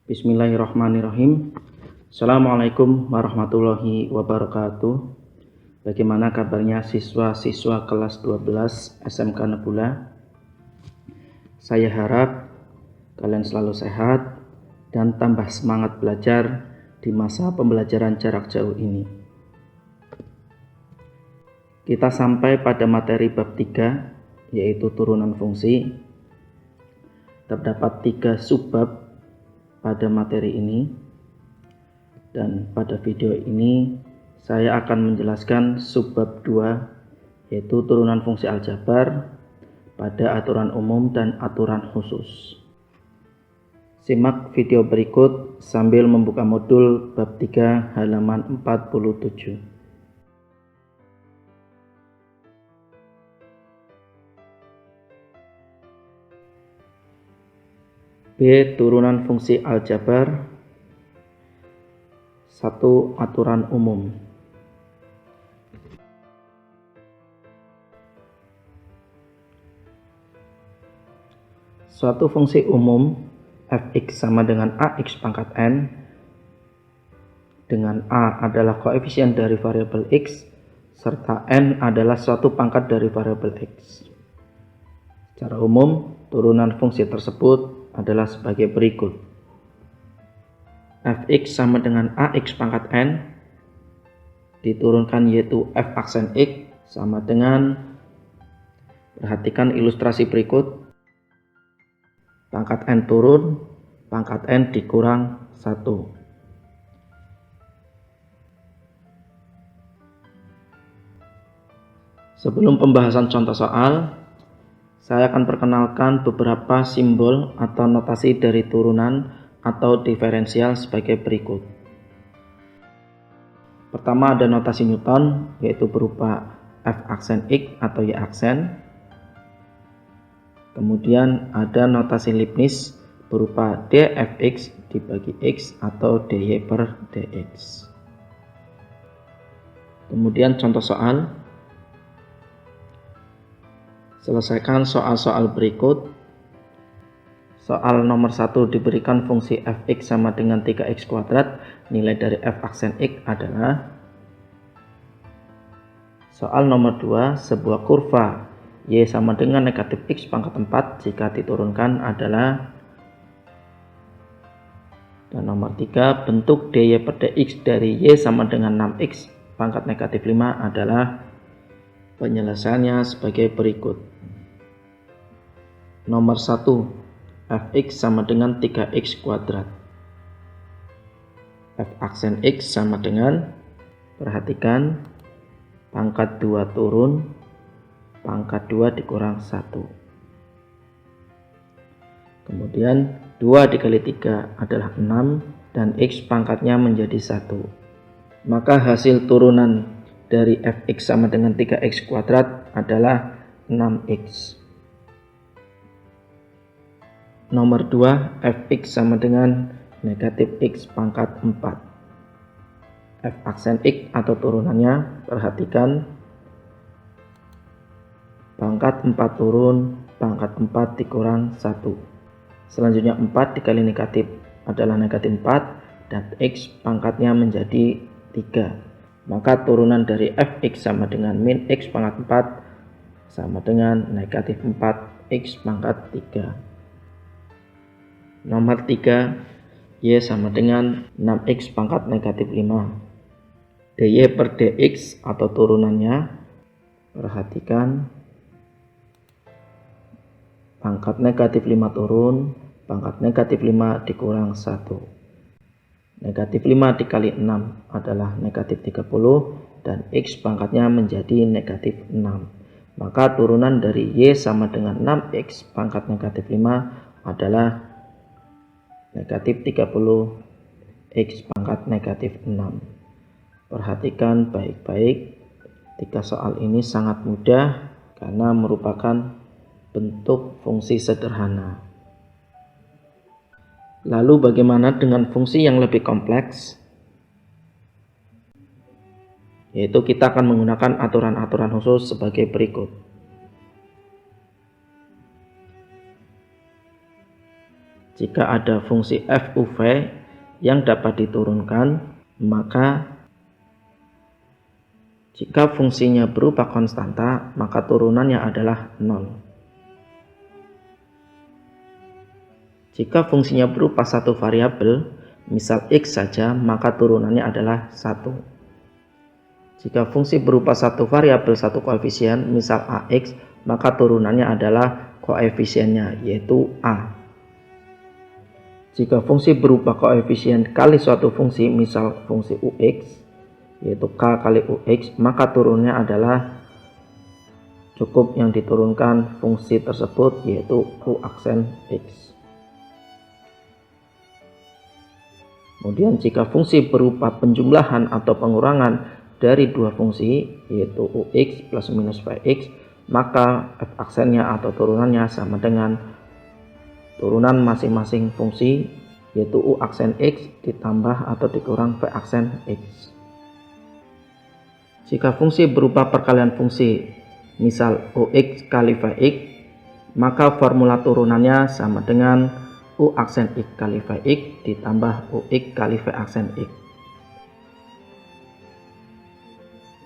Bismillahirrahmanirrahim. Assalamualaikum warahmatullahi wabarakatuh. Bagaimana kabarnya siswa-siswa kelas 12 SMK Nebula? Saya harap kalian selalu sehat dan tambah semangat belajar di masa pembelajaran jarak jauh ini. Kita sampai pada materi bab 3, yaitu turunan fungsi. Terdapat 3 subbab pada materi ini, dan pada video ini saya akan menjelaskan subbab 2, yaitu turunan fungsi aljabar pada aturan umum dan aturan khusus. Simak video berikut sambil membuka modul bab 3 halaman 47. B. Turunan fungsi aljabar. 1. Aturan umum. Suatu fungsi umum fx sama dengan ax pangkat n, dengan a adalah koefisien dari variabel x, serta n adalah suatu pangkat dari variabel x. Secara umum, turunan fungsi tersebut adalah sebagai berikut. Fx sama dengan ax pangkat n diturunkan, yaitu f aksen x sama dengan, perhatikan ilustrasi berikut, pangkat n turun, pangkat n dikurang 1. Sebelum pembahasan contoh soal, saya akan perkenalkan beberapa simbol atau notasi dari turunan atau diferensial sebagai berikut. Pertama ada notasi Newton, yaitu berupa F aksen X atau Y aksen. Kemudian ada notasi Leibniz berupa dfx dibagi X atau dy per dx. Kemudian contoh soal. Selesaikan soal-soal berikut. Soal nomor 1 diberikan fungsi fx sama dengan 3x kuadrat. Nilai dari f aksen x adalah. Soal nomor 2, sebuah kurva y sama dengan negatif x pangkat 4 jika diturunkan adalah. Dan nomor 3, bentuk dy per dx dari y sama dengan 6x pangkat negatif 5 adalah. Penyelesaiannya sebagai berikut. Nomor 1, fx sama dengan 3x kuadrat. F aksen x sama dengan, perhatikan, pangkat 2 turun, pangkat 2 dikurang 1. Kemudian 2 dikali 3 adalah 6 dan x pangkatnya menjadi 1. Maka hasil turunan dari fx sama dengan 3x kuadrat adalah 6x. Nomor 2, fx sama dengan negatif x pangkat 4. F aksen x atau turunannya, perhatikan, pangkat 4 turun, pangkat 4 dikurang 1. Selanjutnya 4 dikali negatif adalah negatif 4 dan x pangkatnya menjadi 3. Maka turunan dari fx sama dengan min x pangkat 4 sama dengan negatif 4x pangkat 3. Nomor 3, y sama dengan 6x pangkat negatif 5. dy per dx atau turunannya, perhatikan, pangkat negatif 5 turun, pangkat negatif 5 dikurang 1. Negatif 5 dikali 6 adalah negatif 30 dan x pangkatnya menjadi negatif 6. Maka turunan dari y sama dengan 6x pangkat negatif 5 adalah negatif 30 x pangkat negatif 6. Perhatikan baik-baik, 3 soal ini sangat mudah karena merupakan bentuk fungsi sederhana. Lalu bagaimana dengan fungsi yang lebih kompleks? Yaitu kita akan menggunakan aturan-aturan khusus sebagai berikut. Jika ada fungsi f uv yang dapat diturunkan, maka jika fungsinya berupa konstanta, maka turunannya adalah 0. Jika fungsinya berupa satu variabel, misal x saja, maka turunannya adalah 1. Jika fungsi berupa satu variabel satu koefisien, misal ax, maka turunannya adalah koefisiennya, yaitu a. Jika fungsi berupa koefisien kali suatu fungsi, misal fungsi ux, yaitu k kali ux, maka turunnya adalah cukup yang diturunkan fungsi tersebut, yaitu u aksen x. Kemudian jika fungsi berupa penjumlahan atau pengurangan dari dua fungsi, yaitu ux plus minus vx, maka f aksennya atau turunannya sama dengan turunan masing-masing fungsi, yaitu u aksen x ditambah atau dikurang v aksen x. Jika fungsi berupa perkalian fungsi, misal ux kali vx, maka formula turunannya sama dengan u aksen x kali vx ditambah ux kali v aksen x.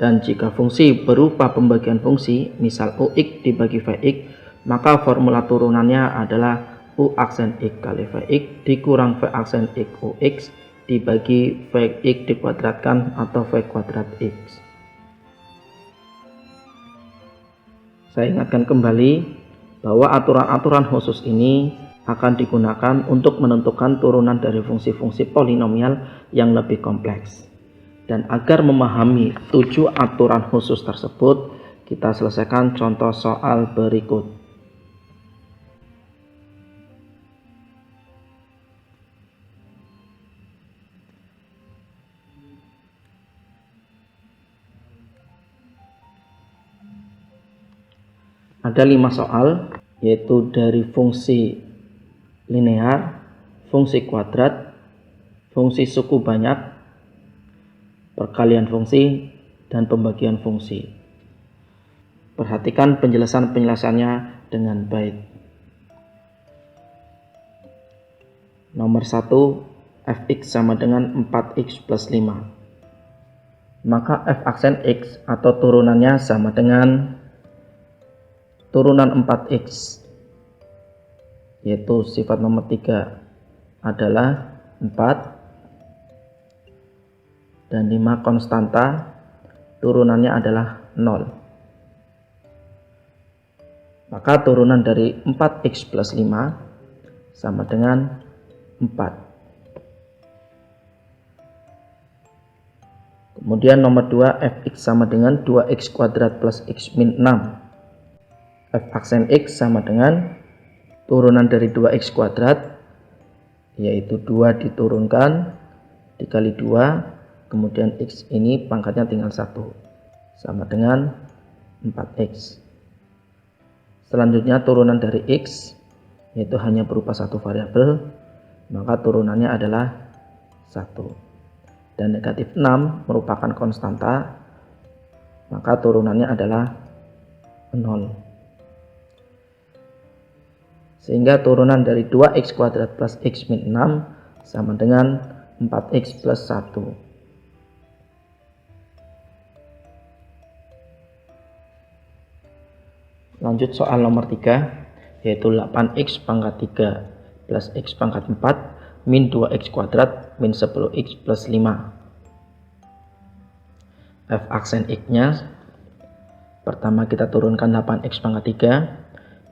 Dan jika fungsi berupa pembagian fungsi, misal ux dibagi vx, maka formula turunannya adalah u aksen x kali vx dikurang v aksen x ux dibagi vx dikuadratkan atau v kuadrat x. Saya ingatkan kembali bahwa aturan-aturan khusus ini akan digunakan untuk menentukan turunan dari fungsi-fungsi polinomial yang lebih kompleks. Dan agar memahami 7 aturan khusus tersebut, kita selesaikan contoh soal berikut. Ada 5 soal, yaitu dari fungsi linear, fungsi kuadrat, fungsi suku banyak, perkalian fungsi, dan pembagian fungsi. Perhatikan penjelasannya dengan baik. Nomor 1, fx sama dengan 4x plus 5. Maka f aksen x atau turunannya sama dengan turunan 4x, yaitu sifat nomor 3 adalah 4 dan 5 konstanta, turunannya adalah 0. Maka turunan dari 4x plus 5 sama dengan 4. Kemudian nomor 2, fx sama dengan 2x kuadrat plus x min 6. F aksen x sama dengan turunan dari 2x kuadrat, yaitu 2 diturunkan dikali 2, kemudian x ini pangkatnya tinggal 1, sama dengan 4x. Selanjutnya turunan dari x, yaitu hanya berupa satu variabel, maka turunannya adalah 1. Dan negatif 6 merupakan konstanta, maka turunannya adalah 0. Sehingga turunan dari 2x kuadrat plus x min 6 sama dengan 4x plus 1. Lanjut soal nomor 3, yaitu 8x pangkat 3 plus x pangkat 4 min 2x kuadrat min 10x plus 5. F aksen x-nya, pertama kita turunkan 8x pangkat 3,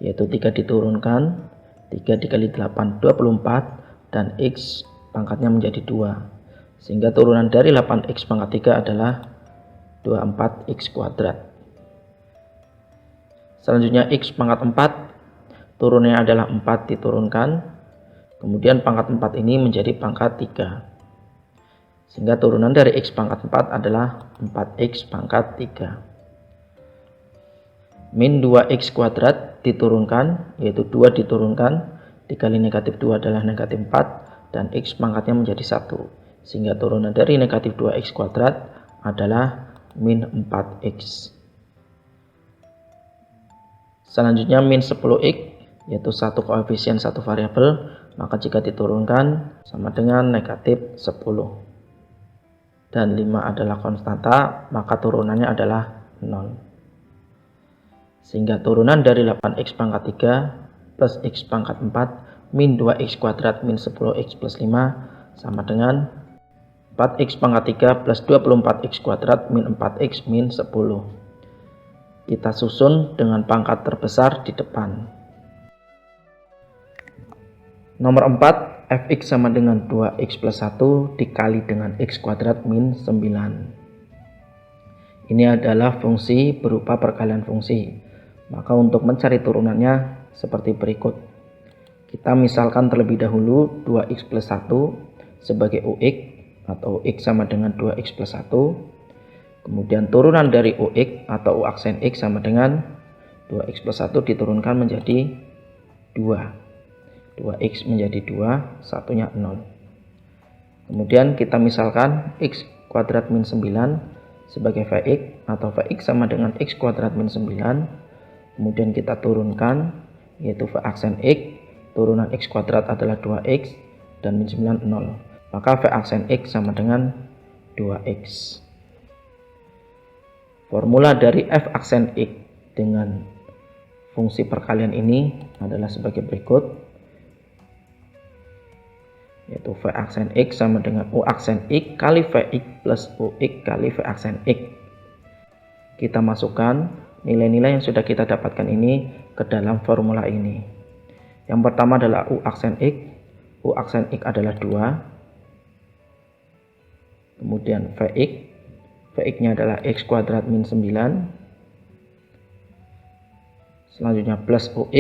yaitu 3 diturunkan, 3 dikali 8 24, dan x pangkatnya menjadi 2, sehingga turunan dari 8x pangkat 3 adalah 24x kuadrat. Selanjutnya x pangkat 4, turunnya adalah 4 diturunkan, kemudian pangkat 4 ini menjadi pangkat 3, sehingga turunan dari x pangkat 4 adalah 4x pangkat 3. Min 2x kuadrat diturunkan, yaitu 2 diturunkan, dikali negatif 2 adalah negatif 4, dan x pangkatnya menjadi 1, sehingga turunan dari negatif 2x kuadrat adalah min 4x. Selanjutnya min 10x, yaitu satu koefisien satu variabel, maka jika diturunkan sama dengan negatif 10. Dan 5 adalah konstanta, maka turunannya adalah 0. Sehingga turunan dari 8x pangkat 3 plus x pangkat 4 min 2x kuadrat min 10x plus 5 sama dengan 4x pangkat 3 plus 24x kuadrat min 4x min 10. Kita susun dengan pangkat terbesar di depan. Nomor 4, fx sama dengan 2x plus 1 dikali dengan x kuadrat min 9. Ini adalah fungsi berupa perkalian fungsi. Maka untuk mencari turunannya seperti berikut. Kita misalkan terlebih dahulu 2x plus 1 sebagai ux atau x sama dengan 2x plus 1. Kemudian turunan dari ux atau u aksen x sama dengan 2x plus 1 diturunkan menjadi 2. 2x menjadi 2, satunya 0. Kemudian kita misalkan x kuadrat min 9 sebagai vx atau vx sama dengan x kuadrat min 9. Kemudian kita turunkan yaitu v aksen x, turunan x kuadrat adalah 2x dan min 9 0. Maka v aksen x sama dengan 2x. Formula dari f aksen x dengan fungsi perkalian ini adalah sebagai berikut, yaitu v aksen x sama dengan u aksen x kali vx plus ux kali v aksen x. Kita masukkan nilai-nilai yang sudah kita dapatkan ini ke dalam formula ini. Yang pertama adalah u aksen x. U aksen x adalah 2. Kemudian vx. Vx-nya adalah x kuadrat min 9. Selanjutnya plus ux.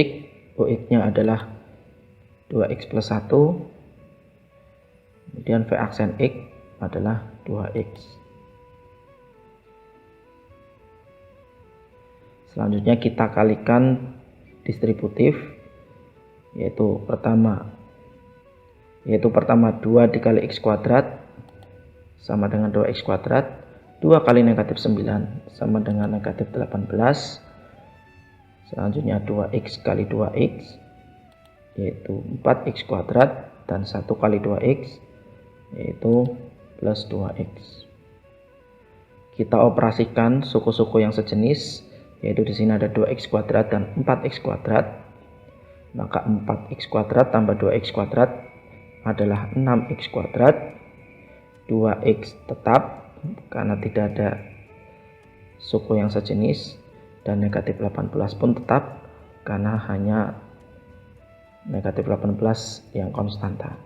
Ux-nya adalah 2x plus 1. Kemudian v aksen x adalah 2x. Selanjutnya kita kalikan distributif, yaitu pertama 2 dikali x kuadrat sama dengan 2x kuadrat. 2 kali negatif 9 sama dengan negatif 18. Selanjutnya 2x kali 2x yaitu 4x kuadrat, dan 1 kali 2x yaitu plus 2x. Kita operasikan suku-suku yang sejenis, yaitu di sini ada 2x kuadrat dan 4x kuadrat. Maka 4x kuadrat tambah 2x kuadrat adalah 6x kuadrat. 2x tetap karena tidak ada suku yang sejenis, dan negatif 18 pun tetap karena hanya negatif 18 yang konstanta.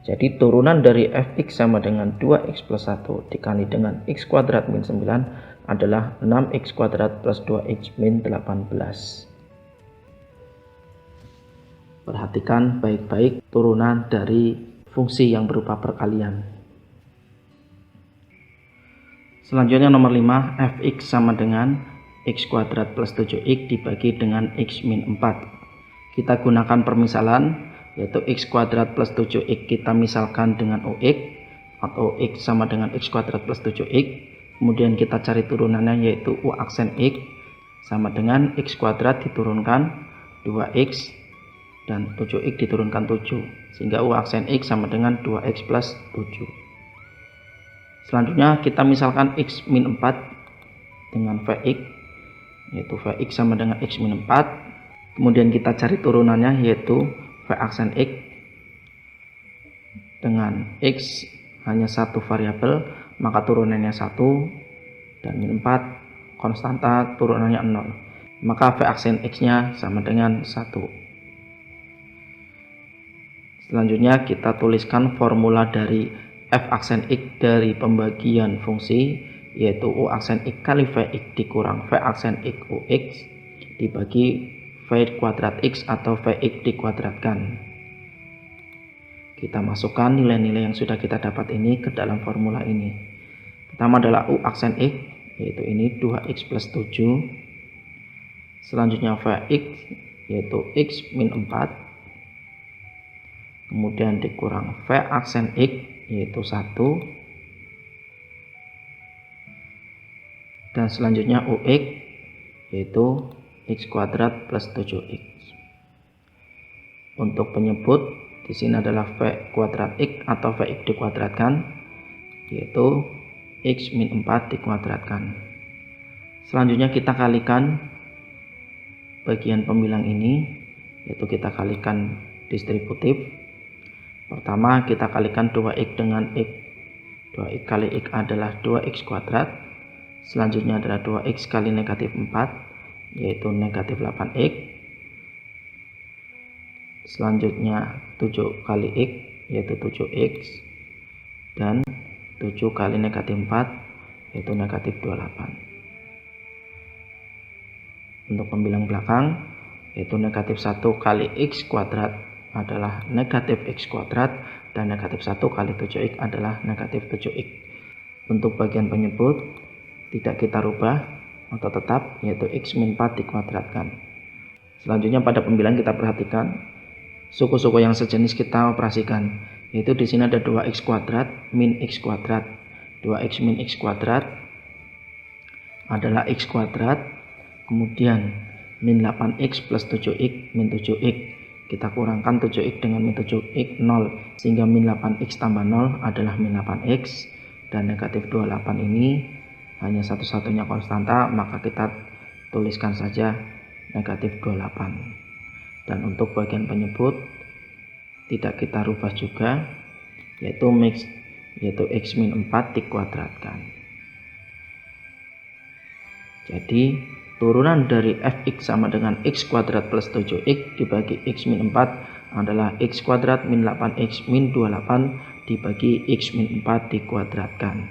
Jadi turunan dari fx sama dengan 2x plus 1 dikali dengan x kuadrat min 9 adalah 6x kuadrat plus 2x min 18. Perhatikan baik-baik turunan dari fungsi yang berupa perkalian. Selanjutnya nomor 5, fx sama dengan x kuadrat plus 7x dibagi dengan x min 4. Kita gunakan permisalan, yaitu x kuadrat plus 7x kita misalkan dengan ux atau x sama dengan x kuadrat plus 7x. Kemudian kita cari turunannya, yaitu u aksen x sama dengan x kuadrat diturunkan 2x dan 7x diturunkan 7, sehingga u aksen x sama dengan 2x plus 7. Selanjutnya kita misalkan x min 4 dengan vx, yaitu vx sama dengan x min 4. Kemudian kita cari turunannya, yaitu v aksen x dengan x hanya satu variabel, maka turunannya 1, dan min 4 konstanta turunannya 0. Maka v aksen x nya sama dengan 1. Selanjutnya kita tuliskan formula dari f aksen x dari pembagian fungsi, yaitu u aksen x kali vx dikurang v aksen x ux dibagi v kuadrat x atau vx dikuadratkan. Kita masukkan nilai-nilai yang sudah kita dapat ini ke dalam formula ini. Pertama adalah u aksen x, yaitu ini 2x plus 7. Selanjutnya vx, yaitu x min 4. Kemudian dikurang v aksen x, yaitu 1. Dan selanjutnya ux, yaitu x kuadrat plus 7x. Untuk penyebut, di sini adalah V kuadrat X atau Vx dikuadratkan, yaitu X min 4 dikuadratkan. Selanjutnya kita kalikan bagian pembilang ini, yaitu kita kalikan distributif. Pertama kita kalikan 2x dengan x. 2x kali x adalah 2x kuadrat. Selanjutnya adalah 2x kali negatif 4, yaitu negatif 8x. Selanjutnya 7 kali x, yaitu 7x. Dan 7 kali negatif 4, yaitu negatif 28. Untuk pembilang belakang, yaitu negatif 1 kali x kuadrat adalah negatif x kuadrat, dan negatif 1 kali 7x adalah negatif 7x. Untuk bagian penyebut tidak kita rubah atau tetap, yaitu x min 4 dikuadratkan. Selanjutnya pada pembilang kita perhatikan suku-suku yang sejenis kita operasikan, yaitu di sini ada 2x kuadrat min x kuadrat. 2x min x kuadrat adalah x kuadrat, kemudian min 8x plus 7x min 7x. Kita kurangkan 7x dengan min 7x 0, sehingga min 8x tambah 0 adalah min 8x. Dan negatif 28 ini hanya satu-satunya konstanta, maka kita tuliskan saja negatif 28. Dan untuk bagian penyebut tidak kita rubah juga, yaitu x min 4 dikuadratkan. Jadi turunan dari fx sama dengan x kuadrat plus 7x dibagi x min 4 adalah x kuadrat min 8x min 28 dibagi x min 4 dikuadratkan.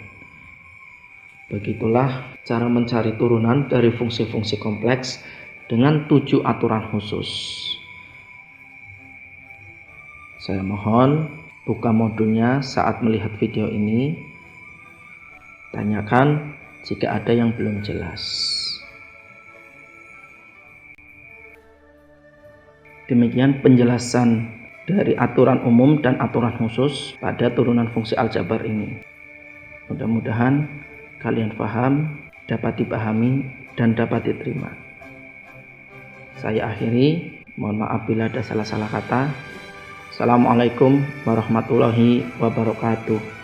Begitulah cara mencari turunan dari fungsi-fungsi kompleks dengan 7 aturan khusus. Saya mohon buka modulnya saat melihat video ini. Tanyakan jika ada yang belum jelas. Demikian penjelasan dari aturan umum dan aturan khusus pada turunan fungsi aljabar ini. Mudah-mudahan kalian paham, dapat dipahami, dan dapat diterima. Saya akhiri, mohon maaf bila ada salah-salah kata. Assalamualaikum warahmatullahi wabarakatuh.